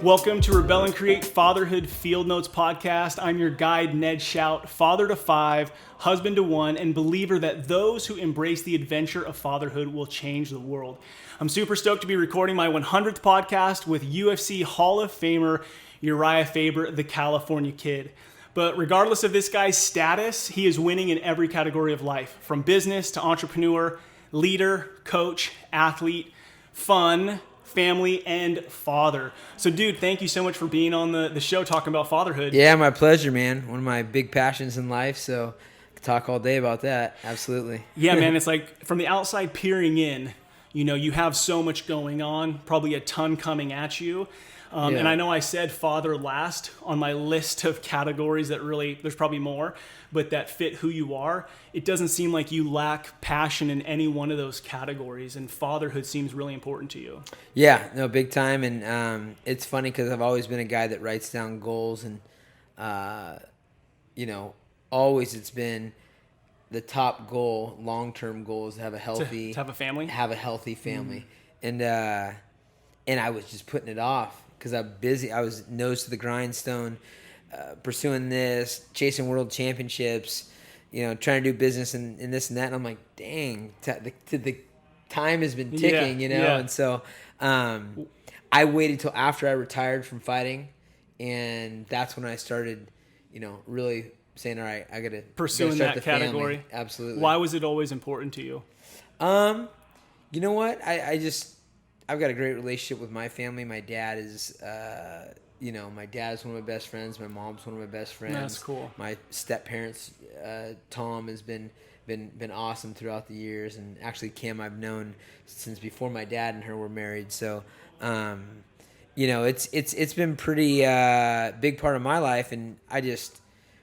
Welcome to Rebel and Create Fatherhood Field Notes podcast. I'm your guide, Ned Schaut, father to 5, husband to 1, and believer that those who embrace the adventure of fatherhood will change the world. I'm super stoked to be recording my 100th podcast with UFC Hall of Famer Urijah Faber, the California Kid. But regardless of this guy's status, he is winning in every category of life, from business to entrepreneur, leader, coach, athlete, fun, family, and father. So, dude, thank you so much for being on the show talking about fatherhood. Yeah, my pleasure, man. One of my big passions in life, so I could talk all day about that. Absolutely. Yeah, man, it's like from the outside peering in, you know, you have so much going on, probably a ton coming at you. And I know I said father last on my list of categories that really, there's probably more, but that fit who you are. It doesn't seem like you lack passion in any one of those categories, and fatherhood seems really important to you. Yeah, no, big time. And it's funny because I've always been a guy that writes down goals, and, always it's been the top goal, long-term goal is to have a healthy... To have a family? Have a healthy family. Mm. And I was just putting it off. Because I'm busy. I was nose to the grindstone, pursuing this, chasing world championships, trying to do business and this and that. And I'm like, dang, the time has been ticking, Yeah. And so I waited till after I retired from fighting. And that's when I started, really saying, all right, I got to pursuing that category. Family. Absolutely. Why was it always important to you? You know what? I've got a great relationship with my family. My dad is, my dad's one of my best friends. My mom's one of my best friends. That's cool. My step parents, Tom, has been awesome throughout the years, and actually Kim I've known since before my dad and her were married. So, it's been pretty big part of my life, and I just,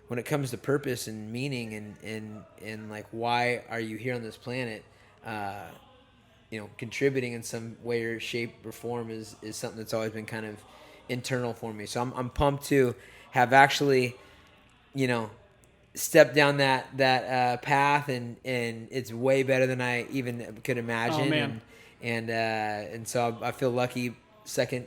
when it comes to purpose and meaning and like why are you here on this planet, contributing in some way or shape or form is something that's always been kind of internal for me. So I'm pumped to have actually, stepped down that path, and it's way better than I even could imagine. Oh, man. And so I feel lucky. Second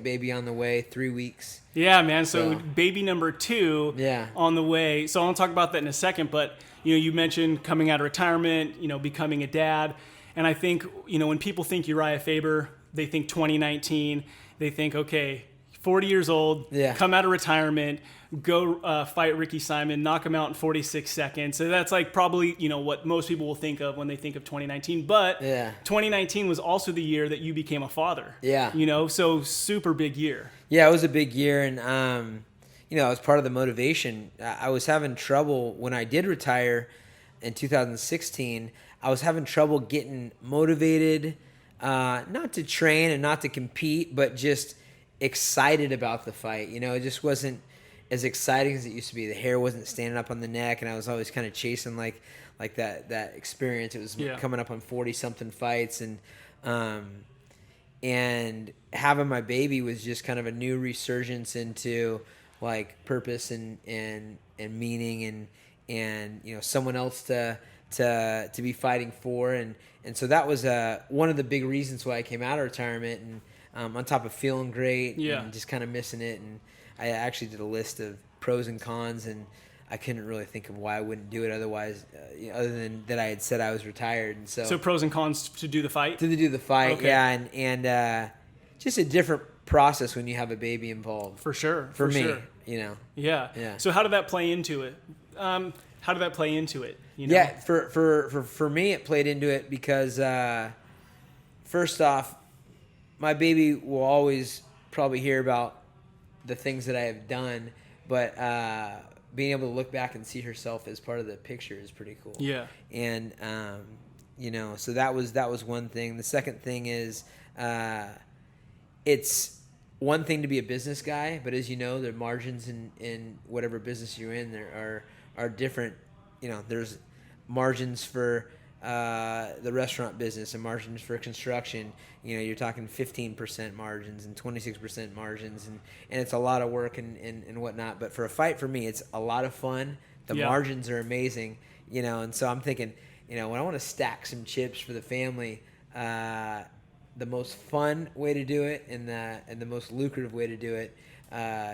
baby on the way, 3 weeks. Yeah, man. So baby number 2 on the way. So I'll talk about that in a second. But, you mentioned coming out of retirement, becoming a dad. And I think, when people think Urijah Faber, they think 2019. They think, okay, 40 years old, come out of retirement, go fight Ricky Simmons, knock him out in 46 seconds. So that's like probably, what most people will think of when they think of 2019. But 2019 was also the year that you became a father. Yeah. So super big year. Yeah, it was a big year. And, it was part of the motivation. I was having trouble when I did retire in 2016. I was having trouble getting motivated, not to train and not to compete, but just excited about the fight. It just wasn't as exciting as it used to be. The hair wasn't standing up on the neck, and I was always kind of chasing like that experience. It was coming up on 40-something fights, and having my baby was just kind of a new resurgence into like purpose and meaning and someone else to be fighting for, and so that was one of the big reasons why I came out of retirement, and on top of feeling great and just kind of missing it, and I actually did a list of pros and cons, and I couldn't really think of why I wouldn't do it otherwise, other than that I had said I was retired. And so pros and cons to do the fight? To do the fight, okay. Yeah, and just a different process when you have a baby involved. For sure. For me, sure. Yeah. So how did that play into it? Yeah, for me, it played into it because, first off, my baby will always probably hear about the things that I have done, but being able to look back and see herself as part of the picture is pretty cool. Yeah. And, so that was one thing. The second thing is it's one thing to be a business guy, but as you know, the margins in whatever business you're in there are different. There's margins for the restaurant business and margins for construction. You're talking 15% margins and 26% margins, and it's a lot of work and whatnot. But for a fight, for me, it's a lot of fun. The margins are amazing, and so I'm thinking, when I want to stack some chips for the family, the most fun way to do it and the most lucrative way to do it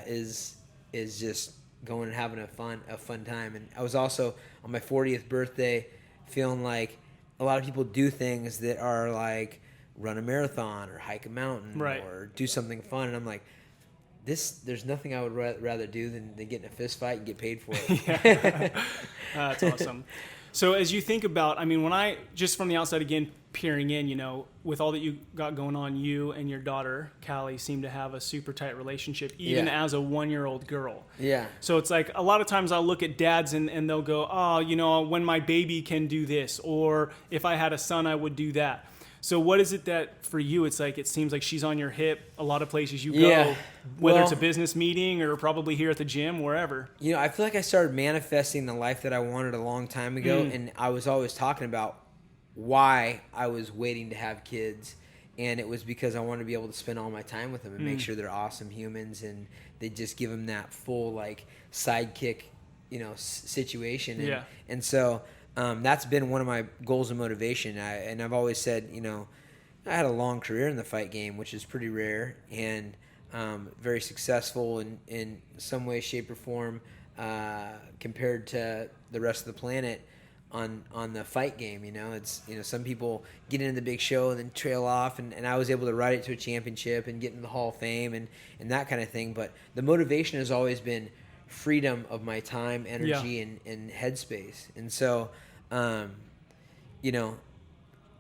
is just going and having a fun time. And I was also on my 40th birthday feeling like a lot of people do things that are like run a marathon or hike a mountain or do something fun, and I'm like, there's nothing I would rather do than get in a fist fight and get paid for it. That's awesome. So as you think about, I mean, when I, just from the outside again, peering in, you know, with all that you got going on, you and your daughter, Callie, seem to have a super tight relationship, even as a 1-year-old girl. Yeah. So it's like, a lot of times I'll look at dads and they'll go, oh, you know, when my baby can do this, or if I had a son, I would do that. So what is it that for you, it's like, it seems like she's on your hip a lot of places you go, whether it's a business meeting or probably here at the gym, wherever. You know, I feel like I started manifesting the life that I wanted a long time ago. And I was always talking about why I was waiting to have kids. And it was because I wanted to be able to spend all my time with them and make sure they're awesome humans. And they just give them that full like sidekick, you know, situation. And, and so... that's been one of my goals and motivation. And I've always said, you know, I had a long career in the fight game, which is pretty rare, and very successful in some way, shape, or form compared to the rest of the planet on the fight game. You know, it's, you know, some people get into the big show and then trail off, and I was able to ride it to a championship and get in the Hall of Fame and that kind of thing. But the motivation has always been freedom of my time, energy, and headspace. And so, you know,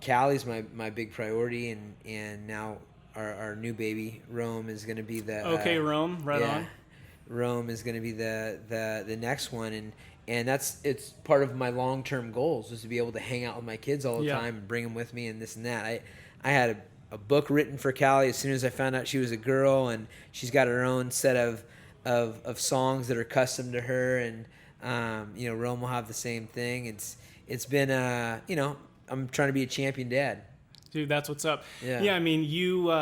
Callie's my big priority, and now our new baby Rome is going to be the Rome, on. Rome is going to be the next one, and it's part of my long-term goals, is to be able to hang out with my kids all the time and bring them with me and this and that. I had a book written for Callie as soon as I found out she was a girl, and she's got her own set of songs that are custom to her, and you know, Rome will have the same thing. It's been you know, I'm trying to be a champion dad. Dude, that's what's up. Yeah, I mean, you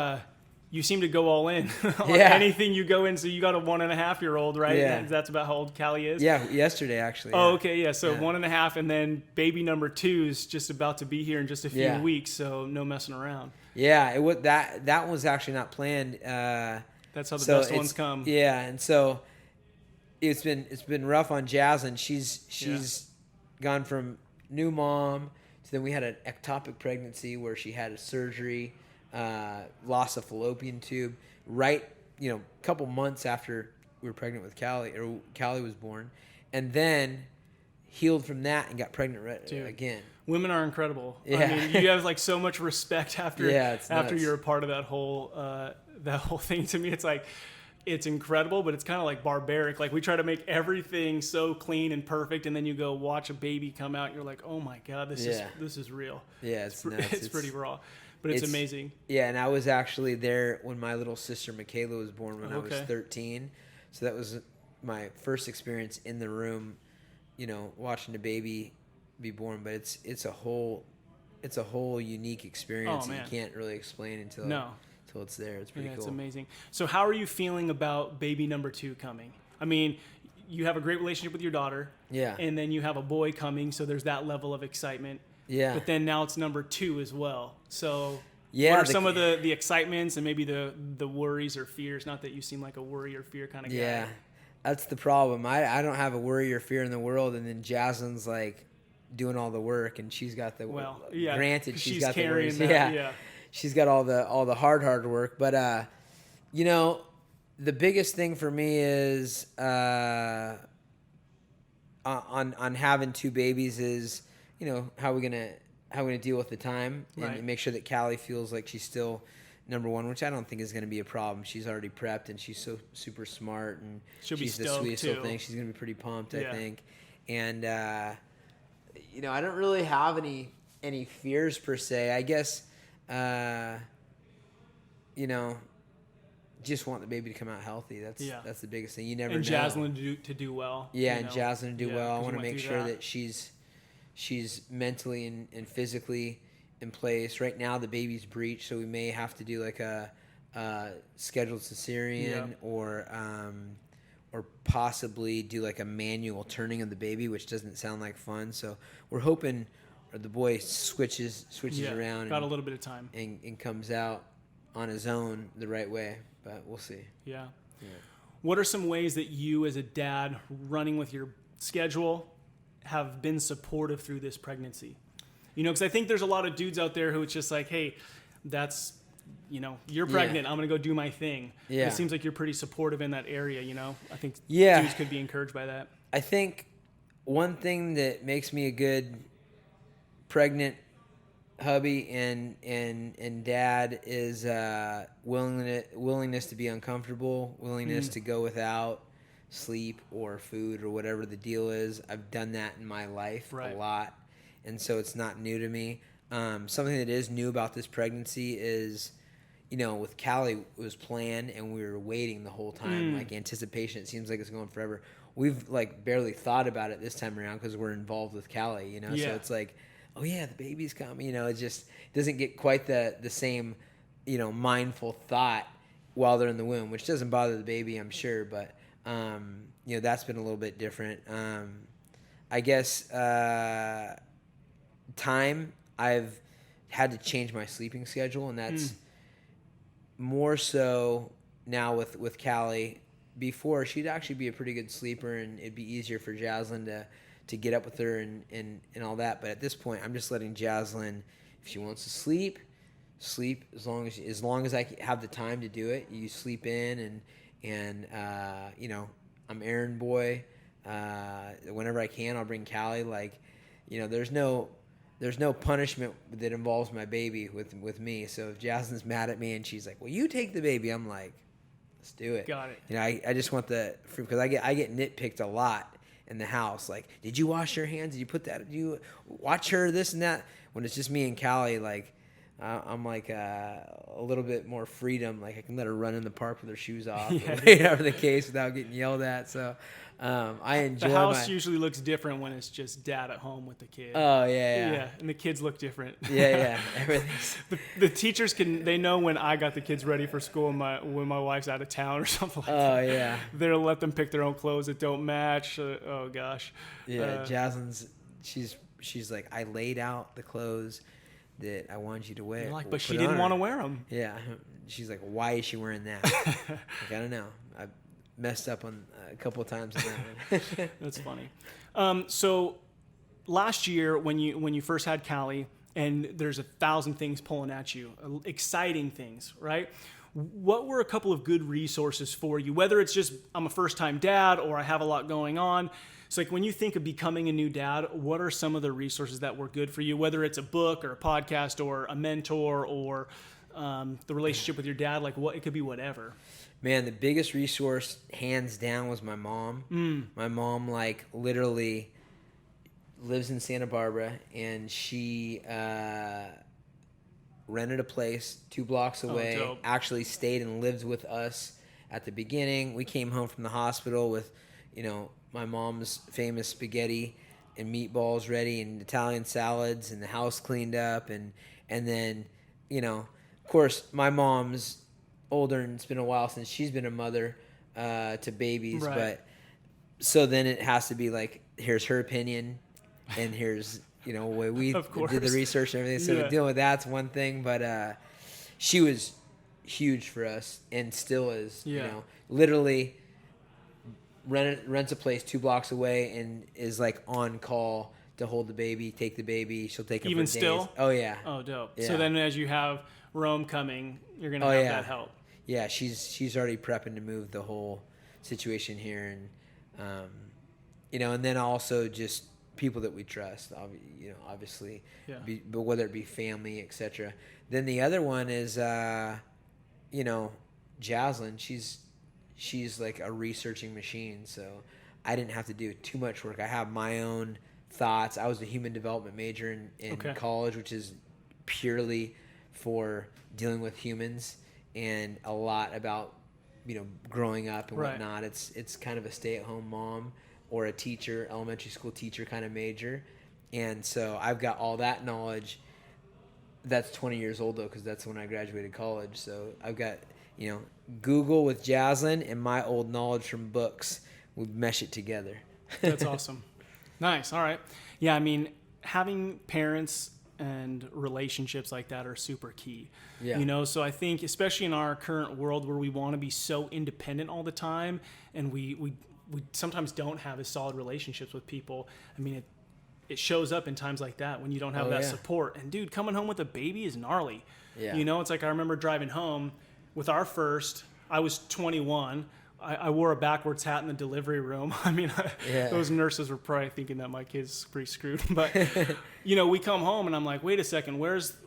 seem to go all in on anything you go in. So you got a 1.5-year-old, right? Yeah. That's about how old Callie is? Yeah, yesterday actually. Oh, okay, yeah. So 1.5, and then baby number 2 is just about to be here in just a few weeks. So no messing around. Yeah, that was actually not planned. That's how the best ones come. Yeah, and so it's been rough on Jaslyn. She's gone from new mom to then we had an ectopic pregnancy where she had a surgery, lost a fallopian tube, right, you know, a couple months after we were pregnant with Callie, or Callie was born, and then healed from that and got pregnant again. Women are incredible. Yeah. I mean, you have like so much respect after you're a part of that whole thing. To me, it's like, it's incredible, but it's kind of like barbaric. Like, we try to make everything so clean and perfect, and then you go watch a baby come out, and you're like, oh my God, this is real. Yeah, it's nuts. It's pretty raw, but it's amazing. Yeah, and I was actually there when my little sister Michaela was born when I was 13. So that was my first experience in the room, you know, watching the baby be born. But it's a whole unique experience that you can't really explain until it's there. It's pretty cool. It's amazing. So how are you feeling about baby number 2 coming? I mean, you have a great relationship with your daughter. Yeah. And then you have a boy coming, so there's that level of excitement. Yeah. But then now it's number 2 as well. So what are some of the excitements and maybe the worries or fears? Not that you seem like a worry or fear kind of guy. Yeah. That's the problem. I don't have a worry or fear in the world, and then Jaslyn's like doing all the work, and she's got the granted she's got the worries. Yeah. She's got all the hard work, but you know, the biggest thing for me is on having 2 babies is, you know, how we're gonna deal with the time and make sure that Callie feels like she's still number 1, which I don't think is going to be a problem. She's already prepped, and she's so super smart, and she's the sweetest little thing. She's going to be pretty pumped, I think. And you know, I don't really have any fears per se. I guess. You know, just want the baby to come out healthy. That's the biggest thing. You never know. And Jaslyn to do well. Yeah, and Jaslyn to do well. I want to make sure that she's mentally and physically in place. Right now, the baby's breech, so we may have to do like a scheduled cesarean or possibly do like a manual turning of the baby, which doesn't sound like fun. So we're hoping or the boy switches around. Got a little bit of time. And comes out on his own the right way, but we'll see. Yeah. What are some ways that you as a dad running with your schedule have been supportive through this pregnancy? Because I think there's a lot of dudes out there who it's just like, hey, that's, you're pregnant. I'm going to go do my thing. Yeah. It seems like you're pretty supportive in that area, I think dudes could be encouraged by that. I think one thing that makes me a good pregnant hubby and dad is willingness to be uncomfortable, willingness to go without sleep or food or whatever the deal is. I've done that in my life a lot, and so it's not new to me. Something that is new about this pregnancy is, with Callie, it was planned and we were waiting the whole time, like anticipation. It seems like it's going forever. We've barely thought about it this time around because we're involved with Callie, So it's like, oh yeah, the baby's coming. It just doesn't get quite the same, mindful thought while they're in the womb, which doesn't bother the baby, I'm sure. But, that's been a little bit different. I guess time, I've had to change my sleeping schedule, and that's more so now with Callie. Before, she'd actually be a pretty good sleeper, and it'd be easier for Jaslyn to get up with her and all that. But at this point, I'm just letting Jaslyn, if she wants to sleep as long as I have the time to do it. You sleep in, and I'm errand boy. Whenever I can, I'll bring Callie. There's no punishment that involves my baby with me. So if Jaslyn's mad at me and she's like, "Well, you take the baby," I'm like, let's do it. Got it. I just want the fruit, because I get nitpicked a lot in the house. Like, did you wash your hands? Did you put that? Did you watch her? This and that. When it's just me and Callie, I'm a little bit more freedom. Like, I can let her run in the park with her shoes off, whatever the case, without getting yelled at. So I enjoy. The house usually looks different when it's just dad at home with the kid. Oh yeah, and the kids look different. Yeah. Everything's. The teachers they know when I got the kids ready for school and when my wife's out of town or something like that. Oh yeah. They'll let them pick their own clothes that don't match. Oh gosh. Yeah, Jaslyn's. She's like, I laid out the clothes that I wanted you to wear. But she didn't want to wear them. Yeah. She's like, why is she wearing that? I don't know. I messed up on a couple of times on that one. That's funny. So last year when you first had Callie, and there's 1,000 things pulling at you, exciting things, right? What were a couple of good resources for you? Whether it's just I'm a first-time dad or I have a lot going on. So when you think of becoming a new dad, what are some of the resources that were good for you? Whether it's a book or a podcast or a mentor or the relationship with your dad, it could be whatever. Man, the biggest resource, hands down, was my mom. My mom, literally lives in Santa Barbara, and she rented a place 2 blocks away. Dope. Actually stayed and lived with us at the beginning. We came home from the hospital with, my mom's famous spaghetti and meatballs ready, and Italian salads, and the house cleaned up, and then, of course, my mom's older, and it's been a while since she's been a mother to babies, right. But so then it has to be here's her opinion, and here's the way we did the research and everything. So dealing with that's one thing, but she was huge for us and still is. Literally rents a place 2 blocks away and is on call to hold the baby, take the baby. She'll take him even for days. still. Oh yeah. Oh dope. Yeah. So then as you have Rome coming, you're gonna have that help. Yeah, she's already prepping to move the whole situation here, and and then also just people that we trust, obviously, but whether it be family, etc. Then the other one is, Jaslyn. She's like a researching machine, so I didn't have to do too much work. I have my own thoughts. I was a human development major in college, which is purely for dealing with humans, and a lot about growing up and whatnot. It's kind of a stay-at-home mom or a teacher, elementary school teacher kind of major, and so I've got all that knowledge. That's 20 years old though, because that's when I graduated college. So I've got Google with Jaslyn and my old knowledge from books. We mesh it together. That's awesome. Nice. All right. Yeah, having parents and relationships like that are super key. Yeah. You know, so I think especially in our current world where we want to be so independent all the time, and we sometimes don't have as solid relationships with people. I mean, it shows up in times like that when you don't have that support. And dude, coming home with a baby is gnarly. Yeah. You know, it's like I remember driving home with our first. I was 21. I wore a backwards hat in the delivery room. I mean, those nurses were probably thinking that my kid's pretty screwed. But, you know, we come home and I'm like, wait a second, where's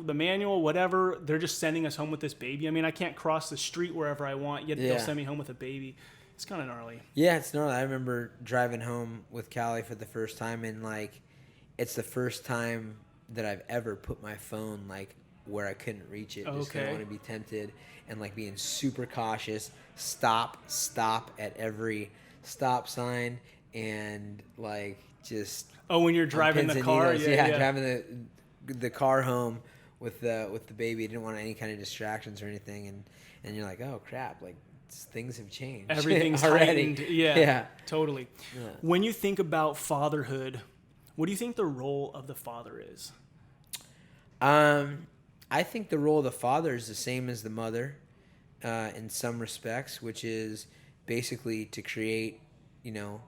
the manual, whatever? They're just sending us home with this baby. I mean, I can't cross the street wherever I want, yet they'll send me home with a baby. It's kind of gnarly. Yeah, it's gnarly. I remember driving home with Callie for the first time, and, like, it's the first time that I've ever put my phone, like, where I couldn't reach it. Just didn't want to be tempted, and, like, being super cautious. Stop at every stop sign, and, like, just when you're driving the car, driving the car home with the baby. I didn't want any kind of distractions or anything, and you're like, oh crap, like things have changed. Everything's already. Heightened. Yeah, totally. Yeah. When you think about fatherhood, what do you think the role of the father is? I think the role of the father is the same as the mother. In some respects, which is basically to create, you know,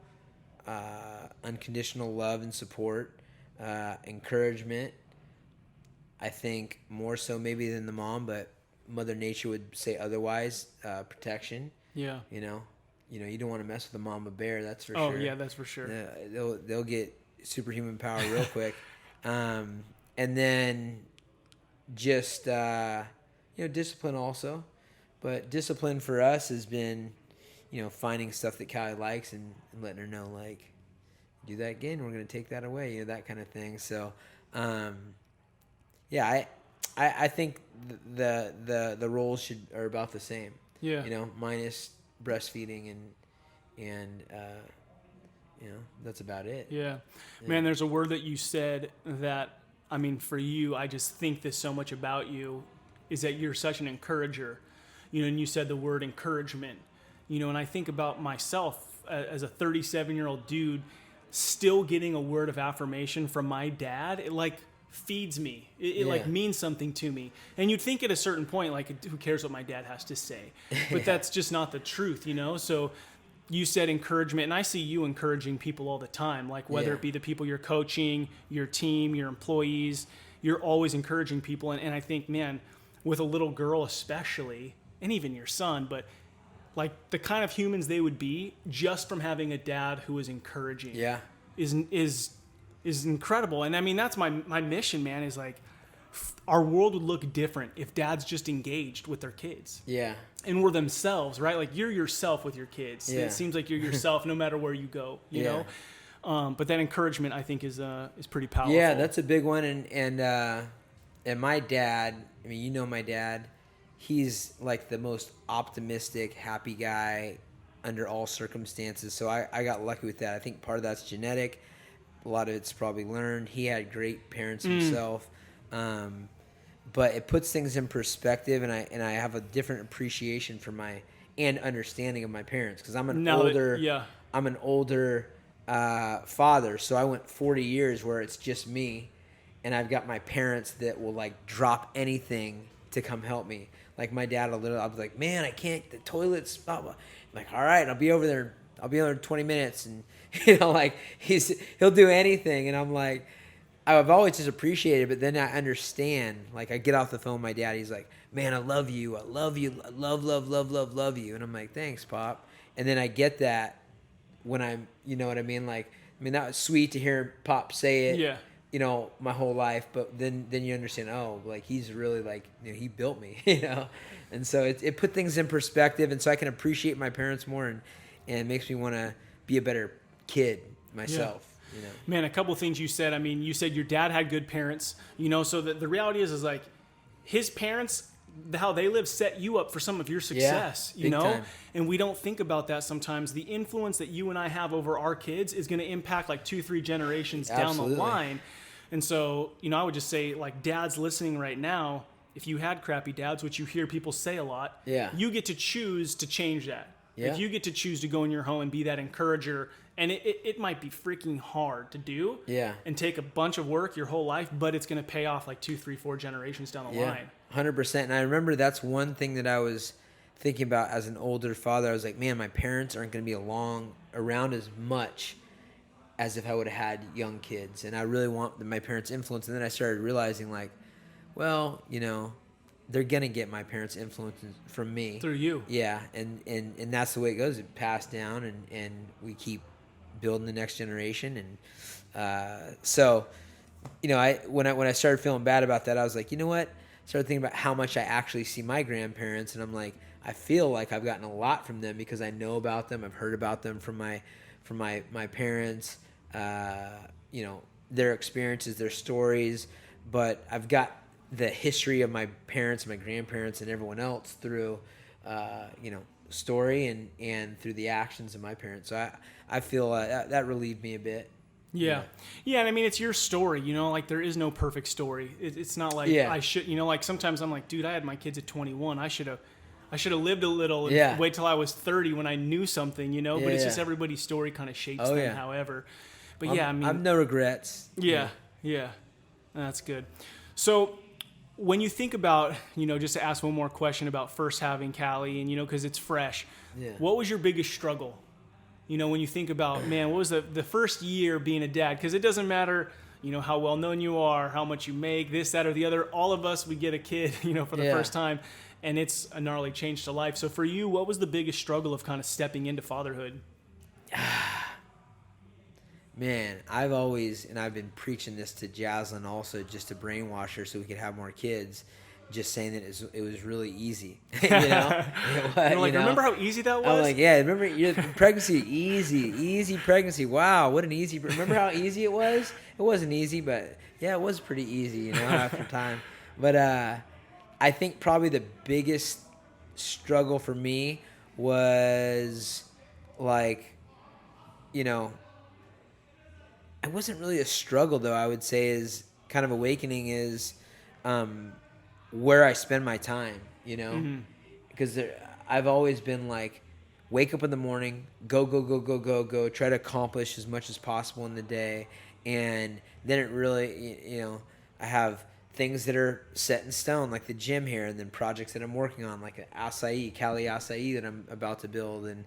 unconditional love and support, encouragement. I think more so maybe than the mom, but Mother Nature would say otherwise. Protection. Yeah. You know, you don't want to mess with a mama bear. That's for sure. Oh yeah, that's for sure. They'll get superhuman power real quick, and then just discipline also. But discipline for us has been, you know, finding stuff that Callie likes and letting her know, like, do that again, we're going to take that away, you know, that kind of thing. So, I think the roles are about the same. Yeah. You know, minus breastfeeding and you know, that's about it. Yeah. Man, there's a word that you said that, I mean, for you, I just think this so much about you, is that you're such an encourager. You know, and you said the word encouragement, you know, and I think about myself as a 37-year-old dude still getting a word of affirmation from my dad. It like feeds me. It like means something to me. And you'd think at a certain point, like, who cares what my dad has to say? But that's just not the truth, you know? So you said encouragement, and I see you encouraging people all the time, like whether it be the people you're coaching, your team, your employees, you're always encouraging people. And I think, man, with a little girl especially, and even your son, but like the kind of humans they would be just from having a dad who is encouraging is incredible. And I mean, that's my mission, man, is like our world would look different if dads just engaged with their kids. Yeah. And were themselves, right? Like you're yourself with your kids. Yeah. It seems like you're yourself no matter where you go, you know? But that encouragement I think is pretty powerful. Yeah, that's a big one. And my dad, I mean, you know my dad, he's like the most optimistic, happy guy under all circumstances. So I got lucky with that. I think part of that's genetic. A lot of it's probably learned. He had great parents himself. But it puts things in perspective, and I have a different appreciation for and understanding of my parents, because I'm an older father. So I went 40 years where it's just me, and I've got my parents that will like drop anything to come help me. Like my dad, I'll be like, man, I can't, the toilet's blah, blah. I'm like, all right, I'll be over there in 20 minutes. And, you know, like he'll do anything. And I'm like, I've always just appreciated it, but then I understand. Like I get off the phone with my dad, he's like, man, I love you. I love you. I love you. And I'm like, thanks, Pop. And then I get that when I'm, you know what I mean? Like, I mean, that was sweet to hear Pop say it. Yeah. You know, my whole life, but then you understand, oh, like he's really like, you know, he built me, you know, and so it put things in perspective, and so I can appreciate my parents more, and it makes me want to be a better kid myself. Yeah. You know, man, a couple of things you said. I mean, you said your dad had good parents, you know, so the reality is like his parents, how they live set you up for some of your success, you know, time. And we don't think about that sometimes. The influence that you and I have over our kids is going to impact like 2-3 generations down the line. And so, you know, I would just say, like, dads listening right now, if you had crappy dads, which you hear people say a lot, you get to choose to change that. Yeah. Like, you get to choose to go in your home and be that encourager And it might be freaking hard to do. Yeah. And take a bunch of work your whole life, but it's going to pay off like 2, 3, 4 generations down the line. 100%. And I remember that's one thing that I was thinking about as an older father. I was like, man, my parents aren't going to be around as much as if I would have had young kids. And I really want my parents' influence. And then I started realizing, like, well, you know, they're going to get my parents' influence from me. Through you. Yeah. And that's the way it goes. It passed down, and we keep building the next generation. And so, you know, when I started feeling bad about that, I was like, you know what? I started thinking about how much I actually see my grandparents, and I'm like, I feel like I've gotten a lot from them because I know about them. I've heard about them from my parents, you know, their experiences, their stories, but I've got the history of my parents, my grandparents, and everyone else through, you know, story and through the actions of my parents. So I feel that relieved me a bit. Yeah. Yeah. And I mean, it's your story, you know, like there is no perfect story. It's not like I should, you know, like sometimes I'm like, dude, I had my kids at 21. I should have lived a little and wait till I was 30 when I knew something, you know, but it's just everybody's story kind of shapes them however. But I mean, I've no regrets. Yeah. That's good. So when you think about, you know, just to ask one more question about first having Callie and, you know, cause it's fresh, what was your biggest struggle? You know, when you think about, man, what was the first year being a dad? Because it doesn't matter, you know, how well known you are, how much you make, this, that, or the other. All of us, we get a kid, you know, for the first time, and it's a gnarly change to life. So for you, what was the biggest struggle of kind of stepping into fatherhood? Man, I've been preaching this to Jaslyn also, just to brainwash her so we could have more kids. Just saying that it was really easy, you know. Remember how easy that was? I'm like, yeah, remember your pregnancy, easy pregnancy. Wow, what an easy. Remember how easy it was? It wasn't easy, but yeah, it was pretty easy, you know, after time. But I think probably the biggest struggle for me was like, you know, it wasn't really a struggle though. I would say is kind of awakening is. Where I spend my time, you know, because I've always been like, wake up in the morning, go, try to accomplish as much as possible in the day. And then it really, you know, I have things that are set in stone, like the gym here, and then projects that I'm working on, like Cali acai that I'm about to build, and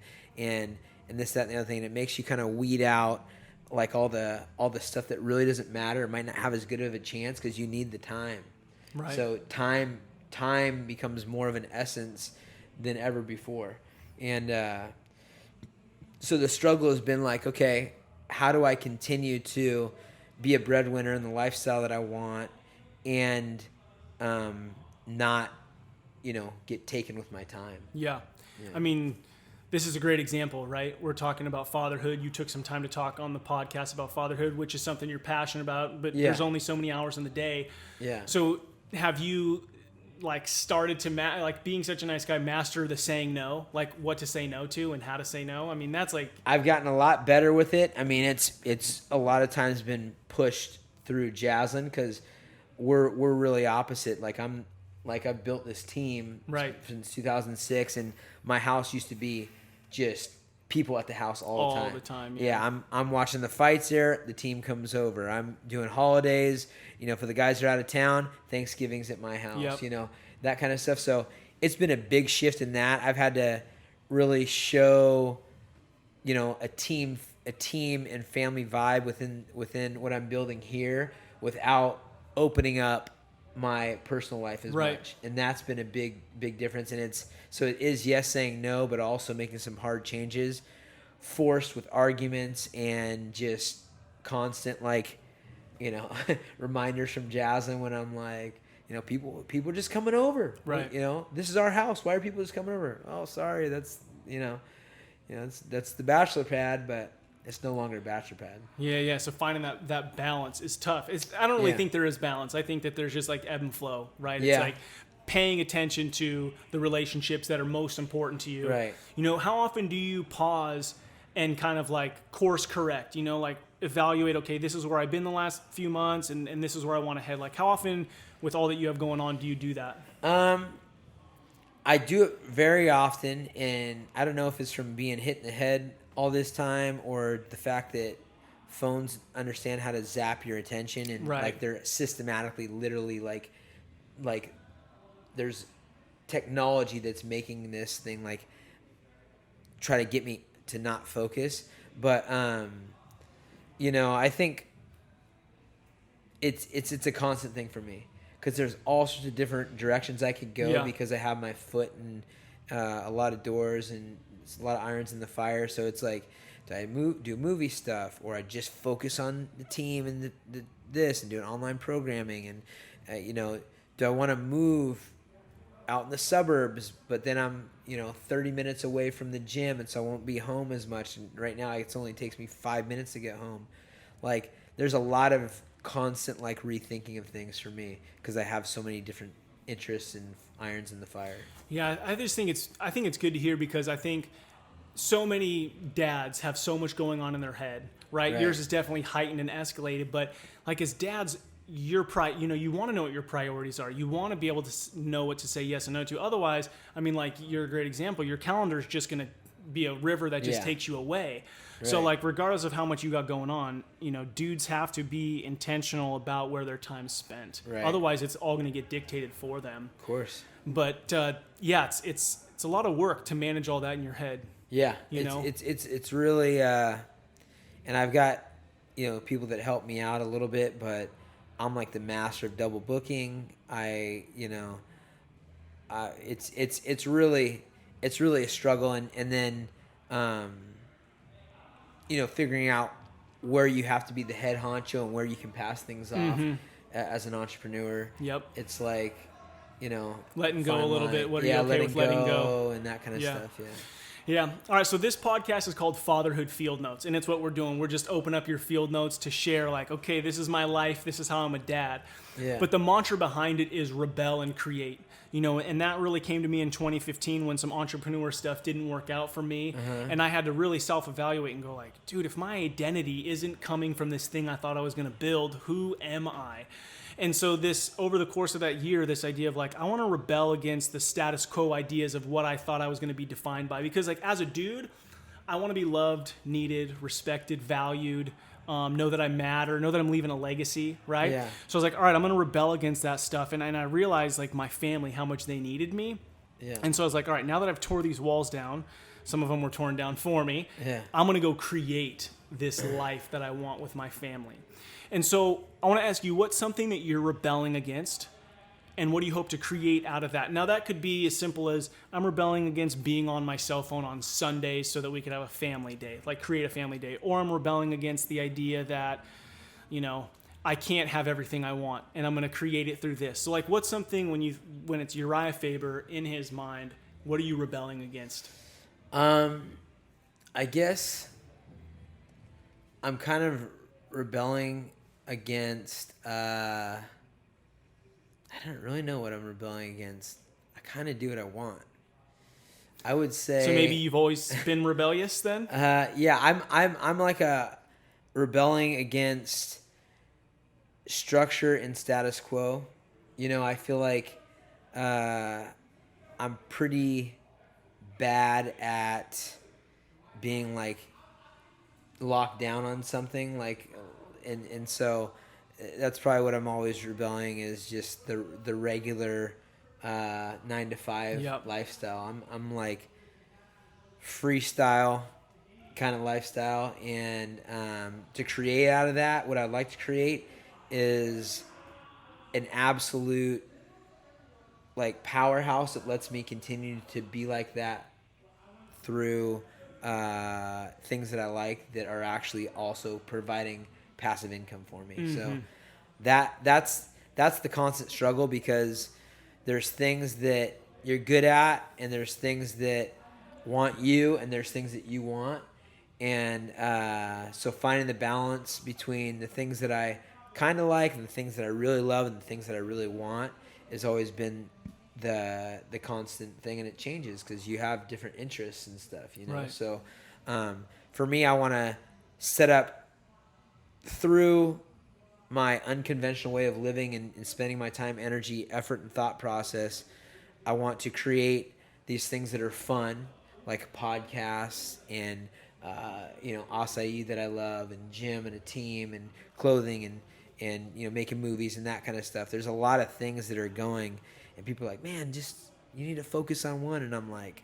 this, that, and the other thing. And it makes you kind of weed out like all the stuff that really doesn't matter. It might not have as good of a chance because you need the time. Right. So time becomes more of an essence than ever before. And so the struggle has been like, okay, how do I continue to be a breadwinner in the lifestyle that I want and not, you know, get taken with my time? Yeah. I mean, this is a great example, right? We're talking about fatherhood. You took some time to talk on the podcast about fatherhood, which is something you're passionate about, but there's only so many hours in the day. Yeah. So have you like started to like being such a nice guy, master the saying no, like what to say no to and how to say no? I mean, that's like, I've gotten a lot better with it. I mean, it's a lot of times been pushed through Jaslyn because we're really opposite. Like I've built this team since 2006, and my house used to be just people at the house all the time. Yeah, I'm watching the fights there. The team comes over. I'm doing holidays. You know, for the guys that are out of town, Thanksgiving's at my house. You know, that kind of stuff. So it's been a big shift in that. I've had to really show, you know, a team and family vibe within what I'm building here without opening up my personal life as much. And that's been a big difference. And it is yes saying no, but also making some hard changes, forced with arguments and just constant, like, you know, reminders from Jaslyn when I'm like, you know, people just coming over. Right. You know, this is our house. Why are people just coming over? Oh, sorry. That's, that's the bachelor pad, but it's no longer a bachelor pad. Yeah. So finding that balance is tough. I don't really think there is balance. I think that there's just like ebb and flow, right? It's like paying attention to the relationships that are most important to you. Right. You know, how often do you pause and kind of like course correct, you know, like evaluate, okay, this is where I've been the last few months and this is where I want to head. Like how often with all that you have going on do you do that? I do it very often, and I don't know if it's from being hit in the head all this time, or the fact that phones understand how to zap your attention, and Right. like they're systematically, literally like there's technology that's making this thing like try to get me to not focus. But I think it's a constant thing for me, because there's all sorts of different directions I could go, because I have my foot in a lot of doors and a lot of irons in the fire. So it's like, do I do movie stuff, or I just focus on the team and this and doing online programming, and do I want to move out in the suburbs, but then I'm 30 minutes away from the gym, and so I won't be home as much. And right now it only takes me 5 minutes to get home. Like, there's a lot of constant like rethinking of things for me, because I have so many different interests and irons in the fire. Yeah, I think it's good to hear, because I think so many dads have so much going on in their head, right? Yours is definitely heightened and escalated, but like as dads, you want to know what your priorities are. You want to be able to know what to say yes and no to. Otherwise, I mean, like, you're a great example. Your calendar is just going to be a river that just takes you away. Right. So like, regardless of how much you got going on, dudes have to be intentional about where their time's spent. Right. Otherwise, it's all going to get dictated for them. Of course. But it's a lot of work to manage all that in your head. Yeah, it's really, and I've got people that help me out a little bit, but I'm like the master of double booking. It's really a struggle, and then figuring out where you have to be the head honcho and where you can pass things off as an entrepreneur. Yep. It's like, letting go a little bit. What are you okay with letting go? And that kind of stuff. Yeah. Yeah. All right. So this podcast is called Fatherhood Field Notes, and it's what we're doing. We're just open up your field notes to share, like, okay, this is my life. This is how I'm a dad. Yeah. But the mantra behind it is rebel and create. And that really came to me in 2015 when some entrepreneur stuff didn't work out for me, and I had to really self-evaluate and go like, dude, if my identity isn't coming from this thing I thought I was going to build, who am I? And so over the course of that year, this idea of like, I want to rebel against the status quo ideas of what I thought I was going to be defined by. Because like, as a dude, I want to be loved, needed, respected, valued, know that I matter, know that I'm leaving a legacy, right? Yeah. So I was like, all right, I'm going to rebel against that stuff. And I realized like my family, how much they needed me. Yeah. And so I was like, all right, now that I've tore these walls down, some of them were torn down for me, I'm going to go create this life that I want with my family. And so I want to ask you, what's something that you're rebelling against, and what do you hope to create out of that? Now, that could be as simple as I'm rebelling against being on my cell phone on Sundays so that we could have a family day, like create a family day. Or I'm rebelling against the idea that, I can't have everything I want, and I'm going to create it through this. So like, what's something when it's Urijah Faber in his mind, what are you rebelling against? I guess I'm kind of rebelling against, I don't really know what I'm rebelling against. I kind of do what I want. I would say. So maybe you've always been rebellious then? Yeah, I'm like a rebelling against structure and status quo. I feel like I'm pretty bad at being like locked down on something, like, and so that's probably what I'm always rebelling, is just the regular 9-to-5 lifestyle. I'm like freestyle kind of lifestyle, and to create out of that, what I'd like to create is an absolute like powerhouse that lets me continue to be like that through things that I like that are actually also providing passive income for me. So that's the constant struggle, because there's things that you're good at, and there's things that want you, and there's things that you want. And so finding the balance between the things that I kind of like and the things that I really love and the things that I really want has always been the constant thing, and it changes because you have different interests and stuff, Right. So for me, I want to set up through my unconventional way of living and spending my time, energy, effort, and thought process. I want to create these things that are fun, like podcasts and acai that I love, and gym and a team and clothing and making movies and that kind of stuff. There's a lot of things that are going, and people are like, man, just you need to focus on one. And I'm like,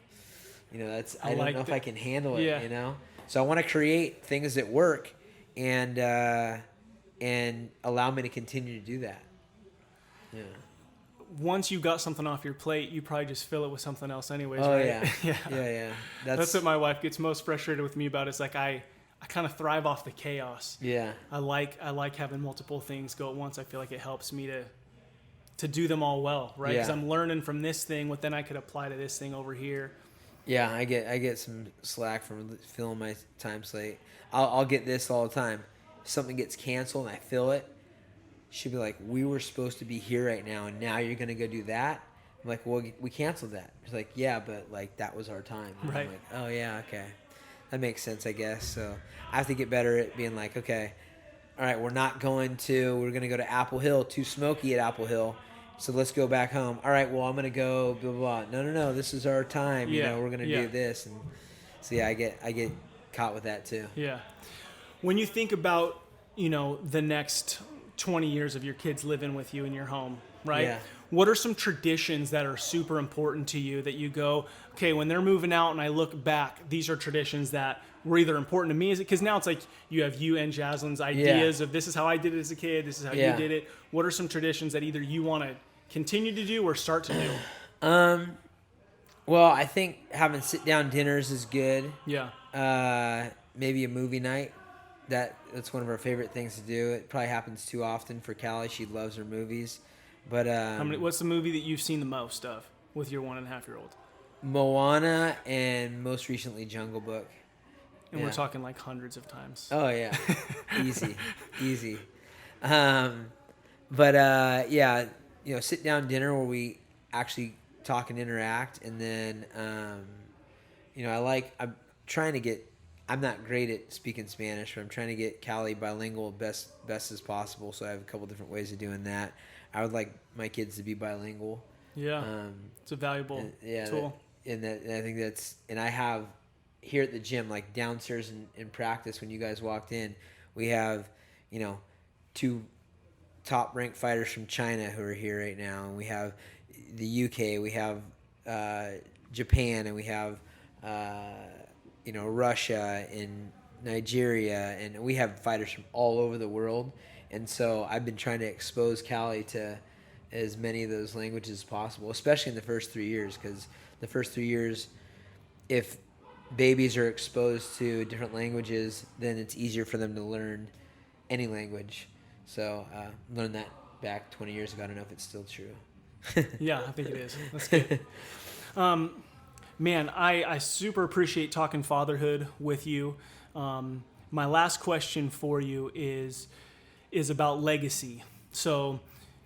I don't know if I can handle it. So I want to create things that work and allow me to continue to do that. Yeah. Once you got something off your plate, you probably just fill it with something else anyways, oh, right? Yeah. That's what my wife gets most frustrated with me about. It's like I kind of thrive off the chaos. Yeah. I like having multiple things go at once. I feel like it helps me to do them all well, right? Because I'm learning from this thing, what then I could apply to this thing over here. Yeah, I get some slack from filling my time slate. I'll get this all the time. Something gets canceled and I fill it. She'll be like, we were supposed to be here right now, and now you're going to go do that? I'm like, well, we canceled that. She's like, yeah, but like that was our time. And right. I'm like, oh, yeah, okay. That makes sense, I guess. So I have to get better at being like, okay, all right, we're going to go to Apple Hill, too smoky at Apple Hill. So let's go back home. All right, well, I'm going to go blah, blah, blah. No, this is our time. Yeah. We're going to do this. And so, yeah, I get caught with that too. Yeah. When you think about, the next 20 years of your kids living with you in your home, right? Yeah. What are some traditions that are super important to you that you go, okay, when they're moving out and I look back, these are traditions that were either important to me? Because now it's like you have you and Jasline's ideas of this is how I did it as a kid, this is how you did it. What are some traditions that either you want to continue to do or start to do? Well, I think having sit-down dinners is good. Yeah. Maybe a movie night. That's one of our favorite things to do. It probably happens too often for Callie. She loves her movies. But what's the movie that you've seen the most of with your 1.5-year-old? Moana and most recently Jungle Book. And we're talking like hundreds of times. Oh yeah, easy. Sit down dinner where we actually talk and interact, and then I'm not great at speaking Spanish, but I'm trying to get Callie bilingual best as possible. So I have a couple different ways of doing that. I would like my kids to be bilingual. Yeah, it's a valuable tool. And I have here at the gym, like downstairs in practice, when you guys walked in, we have, 2 top-ranked fighters from China who are here right now, and we have the UK, we have Japan, and we have Russia and Nigeria, and we have fighters from all over the world. And so I've been trying to expose Callie to as many of those languages as possible, especially in the first 3 years, because the first 3 years, if babies are exposed to different languages, then it's easier for them to learn any language. So learned that back 20 years ago. I don't know if it's still true. Yeah, I think it is. That's good. Man, I super appreciate talking fatherhood with you. My last question for you is about legacy. So,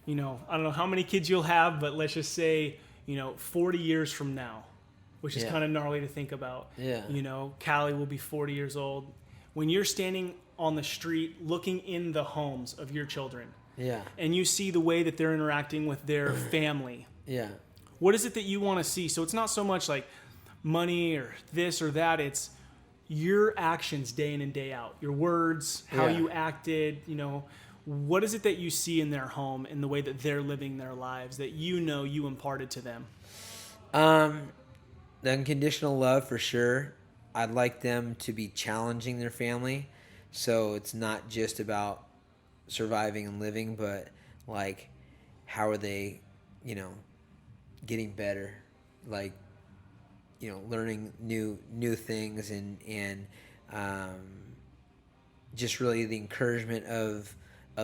I don't know how many kids you'll have, but let's just say, 40 years from now, which is kind of gnarly to think about. Yeah. Callie will be 40 years old. When you're standing on the street looking in the homes of your children, and you see the way that they're interacting with their family, what is it that you want to see? So it's not so much like money or this or that. It's your actions day in and day out, your words, how you acted, what is it that you see in their home and the way that they're living their lives that you imparted to them? The unconditional love for sure. I'd like them to be challenging their family. So it's not just about surviving and living, but like, how are they, getting better? Like, learning new things and just really the encouragement of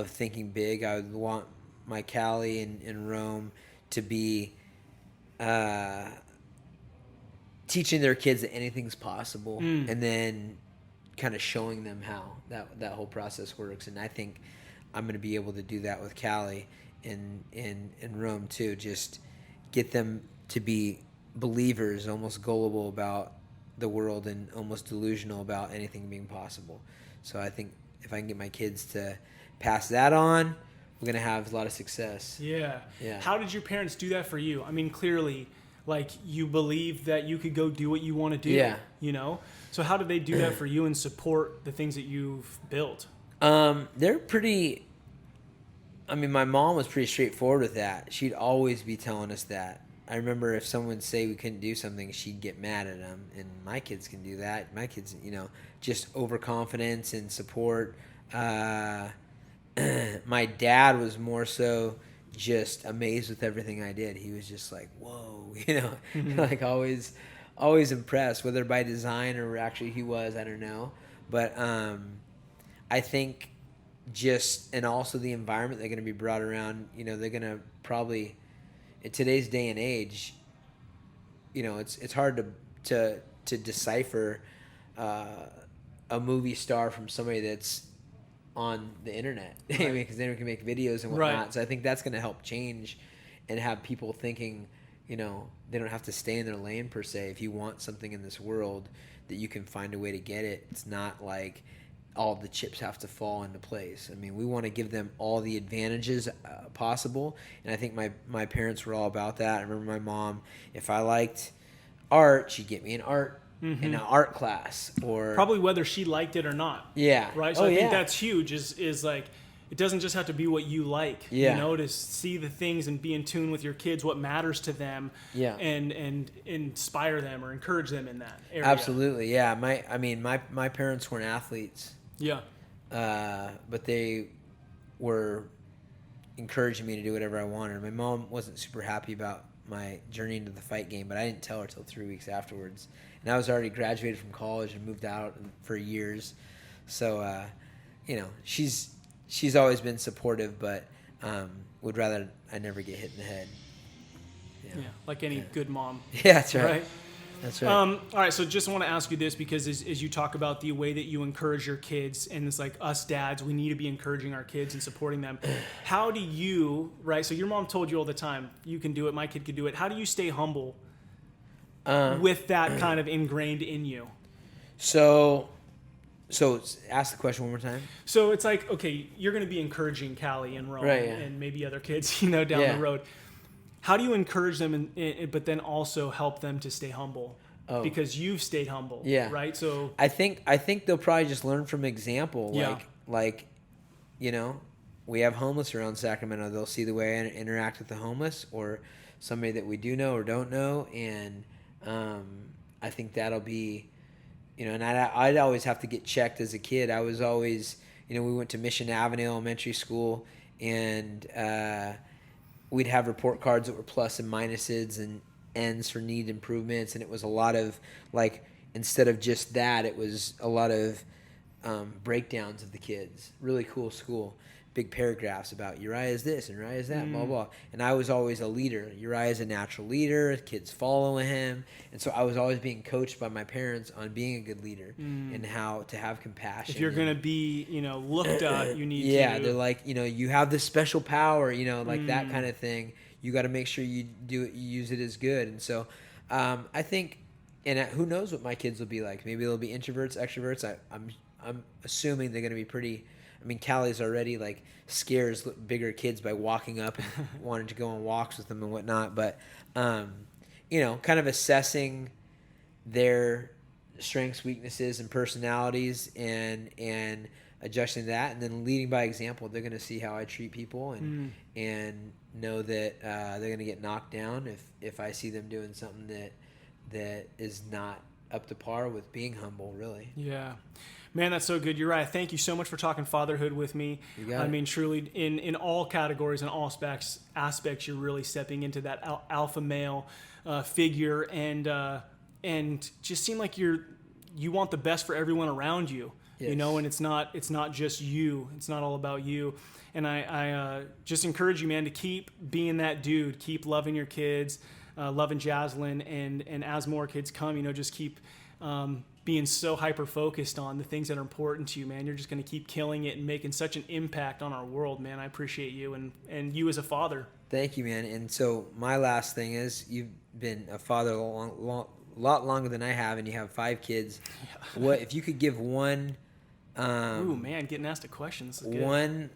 thinking big. I would want my Callie in Rome to be teaching their kids that anything's possible, and then kind of showing them how that whole process works. And I think I'm going to be able to do that with Callie in Rome too. Just get them to be believers, almost gullible about the world and almost delusional about anything being possible. So I think if I can get my kids to pass that on, we're going to have a lot of success. Yeah. How did your parents do that for you? I mean, clearly, like you believe that you could go do what you want to do. Yeah. You know? So how did they do that for you and support the things that you've built? They're pretty, I mean, my mom was pretty straightforward with that. She'd always be telling us that. I remember if someone would say we couldn't do something, she'd get mad at them. And my kids can do that. My kids, you know, just overconfidence and support. My dad was more so just amazed with everything I did. He was just like, whoa, you know, like always impressed, whether by design or actually he was, I don't know. But I think just, and also the environment they're going to be brought around, you know, they're going to probably, in today's day and age, you know, it's hard to decipher a movie star from somebody that's on the internet, right. Because they can make videos and whatnot. Right. So I think that's going to help change and have people thinking, you know, they don't have to stay in their lane per se. If you want something in this world, that you can find a way to get it. It's not like all the chips have to fall into place. I mean, we want to give them all the advantages possible, and I think my parents were all about that. I remember my mom, if I liked art, she'd get me an art in an art class, or probably whether she liked it or not. Yeah. Right. So I think that's huge. Is like, it doesn't just have to be what you like. Yeah. You know, to see the things and be in tune with your kids, what matters to them. Yeah. And inspire them or encourage them in that area. Absolutely. Yeah. My parents weren't athletes. Yeah. But they were encouraging me to do whatever I wanted. My mom wasn't super happy about my journey into the fight game, but I didn't tell her till 3 weeks afterwards. And I was already graduated from college and moved out for years. So, you know, she's always been supportive, but would rather I never get hit in the head. Yeah, like any good mom. Yeah, that's right. That's right. All right, so just want to ask you this, because as you talk about the way that you encourage your kids, and it's like us dads, we need to be encouraging our kids and supporting them. How do you, right, so your mom told you all the time, you can do it, my kid can do it. How do you stay humble with that kind of ingrained in you? So ask the question one more time. So it's like, okay, you're going to be encouraging Callie and Rowan, right, and maybe other kids, you know, down the road. How do you encourage them, but then also help them to stay humble? Oh. Because you've stayed humble, right? So I think they'll probably just learn from example. Like, you know, we have homeless around Sacramento. They'll see the way I interact with the homeless or somebody that we do know or don't know, and I think that'll be, you know. And I'd always have to get checked as a kid. I was always, you know, we went to Mission Avenue Elementary School, and we'd have report cards that were plus and minuses and N's for need improvements, and it was a lot of, like, instead of just that, it was a lot of breakdowns of the kids. Really cool school. Big paragraphs about Uriah is this and Uriah is that, blah, blah. And I was always a leader. Uriah is a natural leader. Kids follow him. And so I was always being coached by my parents on being a good leader and how to have compassion. If you're going to be, you know, looked at, you need to. Yeah, they're like, you know, you have this special power, you know, like that kind of thing. You got to make sure you do it, you use it as good. And so I think, and who knows what my kids will be like. Maybe they'll be introverts, extroverts. I'm assuming they're going to be pretty. I mean, Callie's already, like, scares bigger kids by walking up and wanting to go on walks with them and whatnot. But, you know, kind of assessing their strengths, weaknesses, and personalities and adjusting that, and then leading by example. They're going to see how I treat people and know that they're going to get knocked down if I see them doing something that is not up to par with being humble, really. Yeah. Man, that's so good. Uriah, thank you so much for talking fatherhood with me. I mean, truly, in all categories and all aspects, you're really stepping into that alpha male figure, and just seem like you want the best for everyone around you. Yes. You know, and it's not just you. It's not all about you. And I just encourage you, man, to keep being that dude. Keep loving your kids, loving Jaslyn, and as more kids come, you know, just keep being so hyper-focused on the things that are important to you, man. You're just going to keep killing it and making such an impact on our world, man. I appreciate you and you as a father. Thank you, man. And so my last thing is, you've been a father a lot longer than I have, and you have 5 kids. What if you could give one... ooh, man, getting asked a question. This is good. One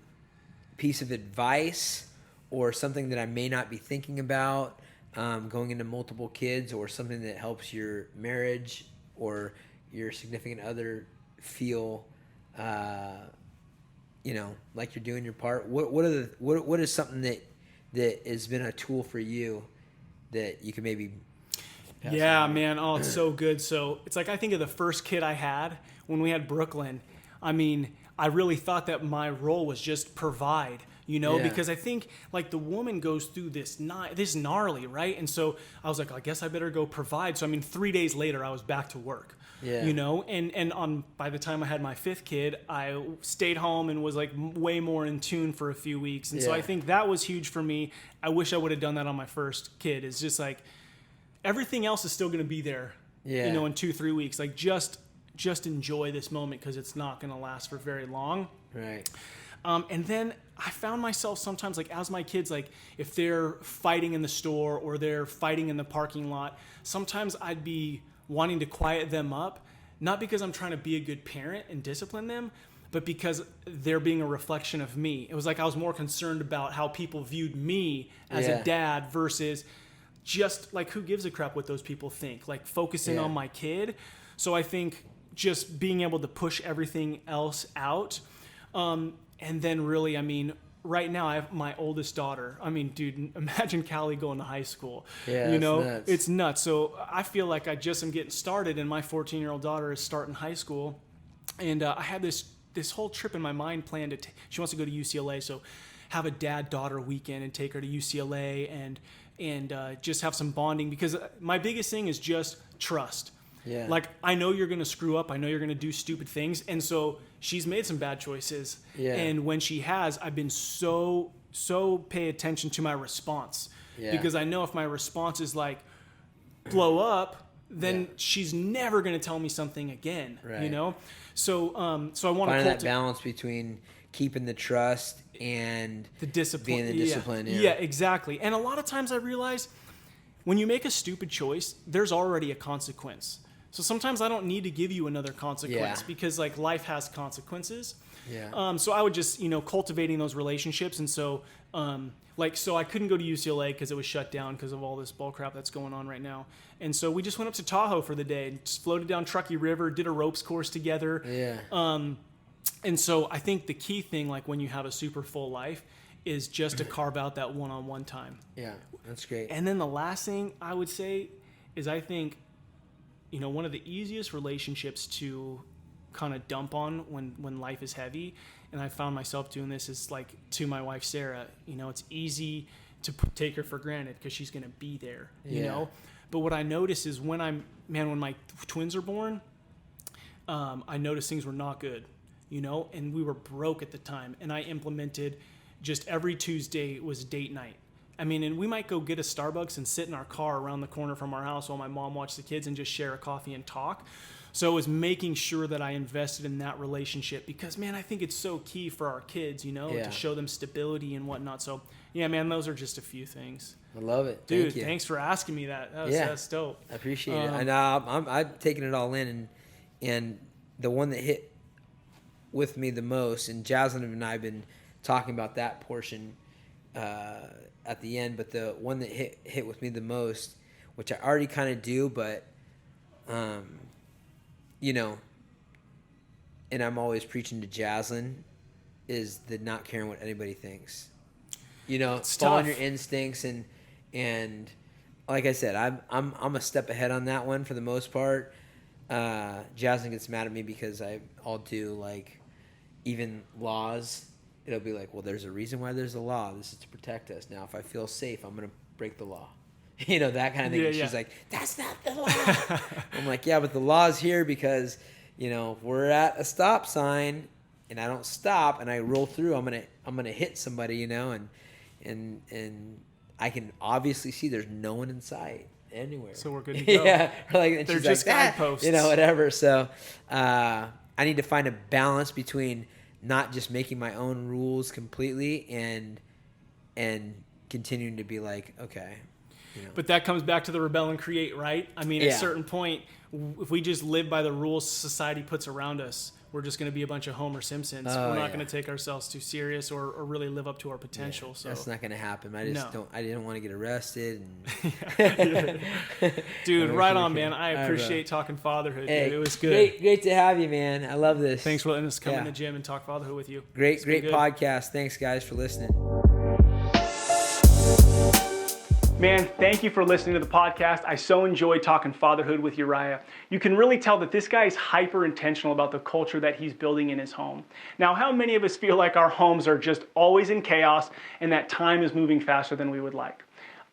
piece of advice or something that I may not be thinking about going into multiple kids, or something that helps your marriage or your significant other feel, like you're doing your part? What is something that has been a tool for you that you can maybe pass on? Man. Oh, it's so good. So it's like, I think of the first kid I had when we had Brooklyn. I mean, I really thought that my role was just provide, because I think like the woman goes through this gnarly, right? And so I was like, I guess I better go provide. So 3 days later, I was back to work. Yeah. And by the time I had my fifth kid, I stayed home and was like way more in tune for a few weeks. And so I think that was huge for me. I wish I would have done that on my first kid. It's just like everything else is still going to be there, in 2-3 weeks. Like just enjoy this moment, because it's not going to last for very long. Right. And then I found myself sometimes, like, as my kids, like, if they're fighting in the store or they're fighting in the parking lot, sometimes I'd be wanting to quiet them up, not because I'm trying to be a good parent and discipline them, but because they're being a reflection of me. It was like I was more concerned about how people viewed me as a dad versus just, like, who gives a crap what those people think, like, focusing on my kid. So I think just being able to push everything else out. And then really, right now I have my oldest daughter. Dude, imagine Callie going to high school. Yeah, it's nuts. So I feel like I just am getting started, and my 14-year-old daughter is starting high school. And I had this whole trip in my mind planned. She wants to go to UCLA, so have a dad-daughter weekend and take her to UCLA and just have some bonding, because my biggest thing is just trust. Yeah. Like, I know you're going to screw up. I know you're going to do stupid things. And so she's made some bad choices. Yeah. And when she has, I've been so pay attention to my response. Yeah. Because I know if my response is like blow up, then she's never going to tell me something again. Right. So I want to find that balance between keeping the trust and the discipline. Being the discipline. Yeah, exactly. And a lot of times I realize when you make a stupid choice, there's already a consequence. So sometimes I don't need to give you another consequence because like life has consequences. Yeah. So I would just, cultivating those relationships. And so, so I couldn't go to UCLA because it was shut down because of all this bull crap that's going on right now. And so we just went up to Tahoe for the day and just floated down Truckee River, did a ropes course together. Yeah. And so I think the key thing, like when you have a super full life, is just to carve out that one-on-one time. Yeah, that's great. And then the last thing I would say is I think, one of the easiest relationships to kind of dump on when life is heavy, and I found myself doing this, is like to my wife, Sarah. It's easy to take her for granted because she's going to be there, you know? But what I notice is when my twins are born, I noticed things were not good, and we were broke at the time. And I implemented just every Tuesday was date night. And we might go get a Starbucks and sit in our car around the corner from our house while my mom watched the kids and just share a coffee and talk. So it was making sure that I invested in that relationship because, man, I think it's so key for our kids, to show them stability and whatnot. So, yeah, man, those are just a few things. I love it. Dude, thanks for asking me that. That's dope. I appreciate it. And I'm taking it all in. And the one that hit with me the most, and Jaslyn and I have been talking about that portion at the end, but the one that hit with me the most, which I already kind of do, but and I'm always preaching to Jaslyn, is the not caring what anybody thinks. It's following tough. Your instincts, and like I said, I'm a step ahead on that one for the most part. Jaslyn gets mad at me because I'll do like even laws. It'll be like, well, there's a reason why there's a law. This is to protect us. Now, if I feel safe, I'm going to break the law. That kind of thing. And she's like, that's not the law. I'm like, yeah, but the law's here because, we're at a stop sign and I don't stop and I roll through. I'm going to hit somebody, and I can obviously see there's no one in sight anywhere. So we're good to go. Yeah. And they're she's just like, guideposts. Whatever. So I need to find a balance between not just making my own rules completely and continuing to be like, okay. But that comes back to the rebel and create, right? At a certain point, if we just live by the rules society puts around us, we're just going to be a bunch of Homer Simpsons. Oh, we're not yeah. going to take ourselves too serious or really live up to our potential. Yeah, so that's not going to happen. I didn't want to get arrested. Dude, right on, man. I appreciate talking fatherhood. Hey, dude. It was good. Great to have you, man. I love this. Thanks for letting us come in the gym and talk fatherhood with you. Great podcast. Thanks, guys, for listening. Man, thank you for listening to the podcast. I so enjoyed talking fatherhood with Urijah. You can really tell that this guy is hyper intentional about the culture that he's building in his home. Now, how many of us feel like our homes are just always in chaos and that time is moving faster than we would like?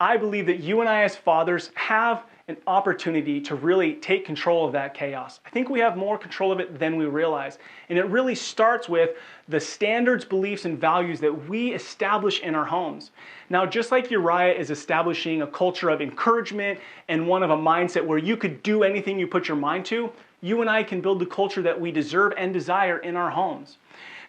I believe that you and I as fathers have an opportunity to really take control of that chaos. I think we have more control of it than we realize. And it really starts with the standards, beliefs, and values that we establish in our homes. Now, just like Urijah is establishing a culture of encouragement and one of a mindset where you could do anything you put your mind to, you and I can build the culture that we deserve and desire in our homes.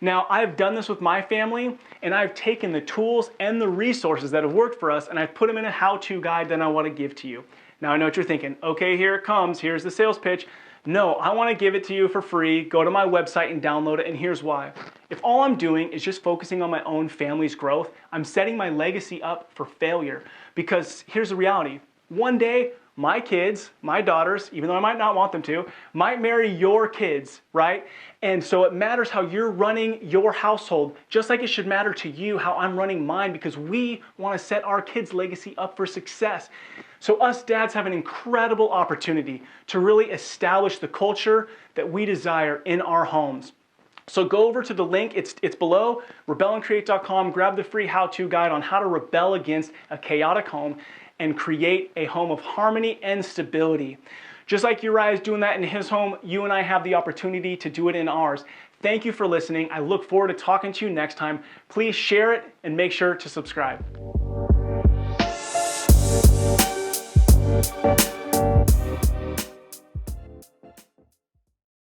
Now, I've done this with my family, and I've taken the tools and the resources that have worked for us, and I've put them in a how-to guide that I want to give to you. Now, I know what you're thinking. Okay, here it comes. Here's the sales pitch. No, I want to give it to you for free. Go to my website and download it, and here's why. If all I'm doing is just focusing on my own family's growth, I'm setting my legacy up for failure. Because here's the reality. One day, my kids, my daughters, even though I might not want them to, might marry your kids, right? And so it matters how you're running your household, just like it should matter to you how I'm running mine, because we want to set our kids' legacy up for success. So us dads have an incredible opportunity to really establish the culture that we desire in our homes. So go over to the link, it's below, rebellandcreate.com, grab the free how-to guide on how to rebel against a chaotic home and create a home of harmony and stability. Just like Urijah is doing that in his home, you and I have the opportunity to do it in ours. Thank you for listening. I look forward to talking to you next time. Please share it and make sure to subscribe.